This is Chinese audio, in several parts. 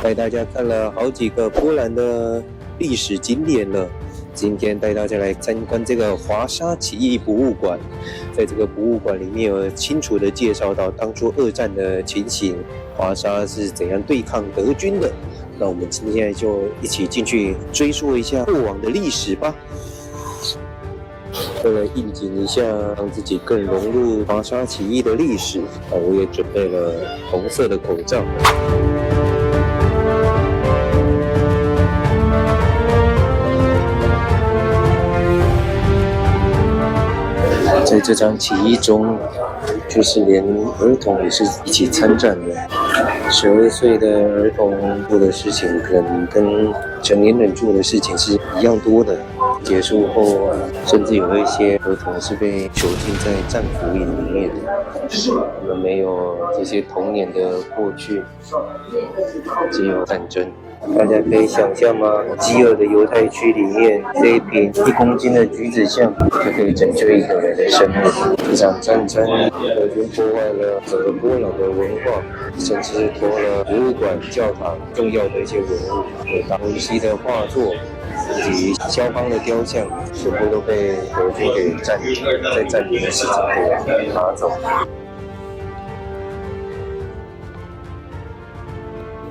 带大家看了好几个波兰的历史景点了。今天带大家来参观这个华沙起义博物馆。在这个博物馆里面有清楚的介绍到当初二战的情形，华沙是怎样对抗德军的。那我们今天就一起进去追溯一下过往的历史吧。为了应景一下，让自己更融入华沙起义的历史，我也准备了红色的口罩。在这场起义中，就是连儿童也是一起参战的。12岁的儿童做的事情，可能跟成年人做的事情是一样多的。结束后，甚至有一些儿童是被囚禁在战俘营里面的。我们没有这些童年的过去，只有战争。大家可以想象吗？饥饿的犹太区里面，这一瓶1公斤的橘子酱就可以拯救一个人的生命。这场战争，德军破坏了整个波兰的文化，甚至夺了博物馆、教堂重要的一些文物，有达文西的画作以及肖邦的雕像，全部都被德军给在占领的时候给拿走。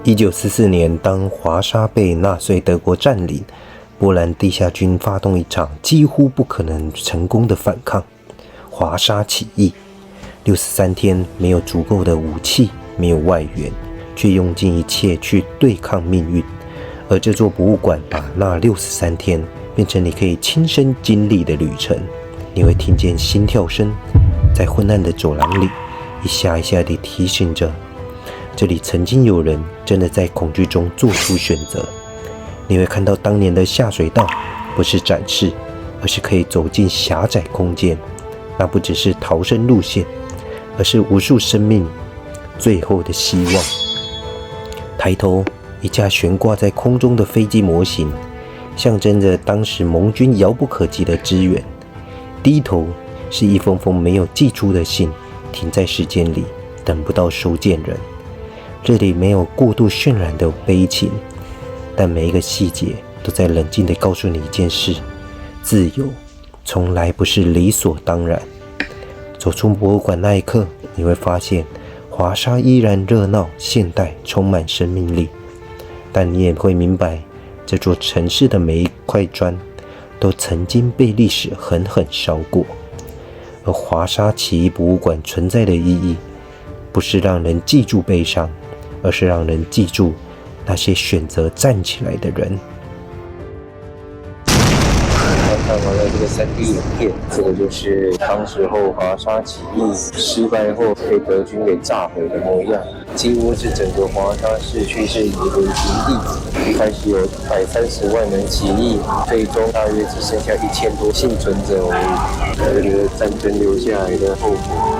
1944年，当华沙被纳粹德国占领，波兰地下军发动一场几乎不可能成功的反抗——华沙起义。63天，没有足够的武器，没有外援，却用尽一切去对抗命运。而这座博物馆把那63天变成你可以亲身经历的旅程。你会听见心跳声，在昏暗的走廊里，一下一下地提醒着。这里曾经有人真的在恐惧中做出选择。你会看到当年的下水道，不是展示，而是可以走进狭窄空间。那不只是逃生路线，而是无数生命最后的希望。抬头，一架悬挂在空中的飞机模型，象征着当时盟军遥不可及的支援。低头，是一封封没有寄出的信，停在时间里，等不到收件人。这里没有过度渲染的悲情，但每一个细节都在冷静地告诉你一件事：自由从来不是理所当然。走出博物馆那一刻，你会发现华沙依然热闹、现代，充满生命力。但你也会明白，这座城市的每一块砖都曾经被历史狠狠烧过。而华沙起义博物馆存在的意义，不是让人记住悲伤，而是让人记住那些选择站起来的人。看完了这个3D 影片，这个就是当时候华沙起义失败后被德军给炸毁的模样，几乎是整个华沙市区是夷为平地。一开始有130万人起义，最终大约只剩下1000多幸存者而已。这个战争留下来的后果。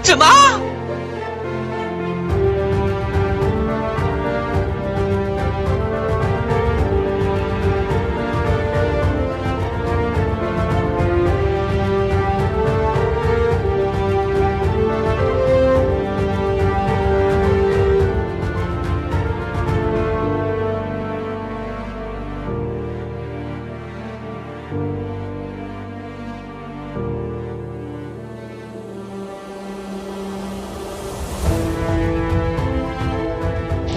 什么？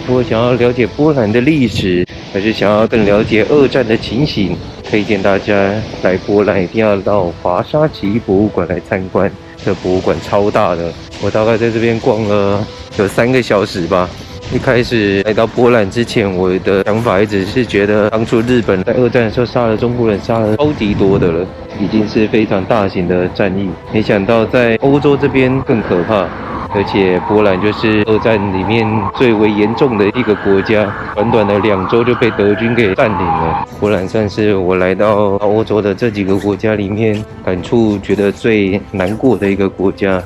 如果想要了解波兰的历史，还是想要更了解二战的情形，推荐大家来波兰一定要到华沙起义博物馆来参观。这博物馆超大的，我大概在这边逛了有3个小时吧。一开始来到波兰之前，我的想法一直是觉得当初日本在二战的时候杀了中国人杀了超级多的了，已经是非常大型的战役。没想到在欧洲这边更可怕。而且波兰就是二战里面最为严重的一个国家，短短的2周就被德军给占领了。波兰算是我来到欧洲的这几个国家里面感触觉得最难过的一个国家。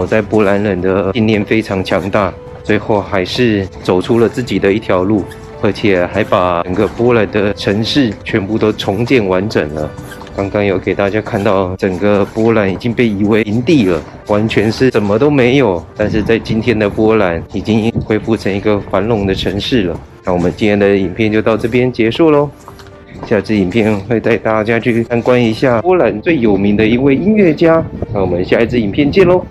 在波兰人的信念非常强大，最后还是走出了自己的一条路，而且还把整个波兰的城市全部都重建完整了。刚刚有给大家看到，整个波兰已经被夷为平地了，完全是什么都没有。但是在今天的波兰，已经恢复成一个繁荣的城市了。那我们今天的影片就到这边结束咯。下支影片会带大家去参观一下波兰最有名的一位音乐家。那我们下一支影片见咯。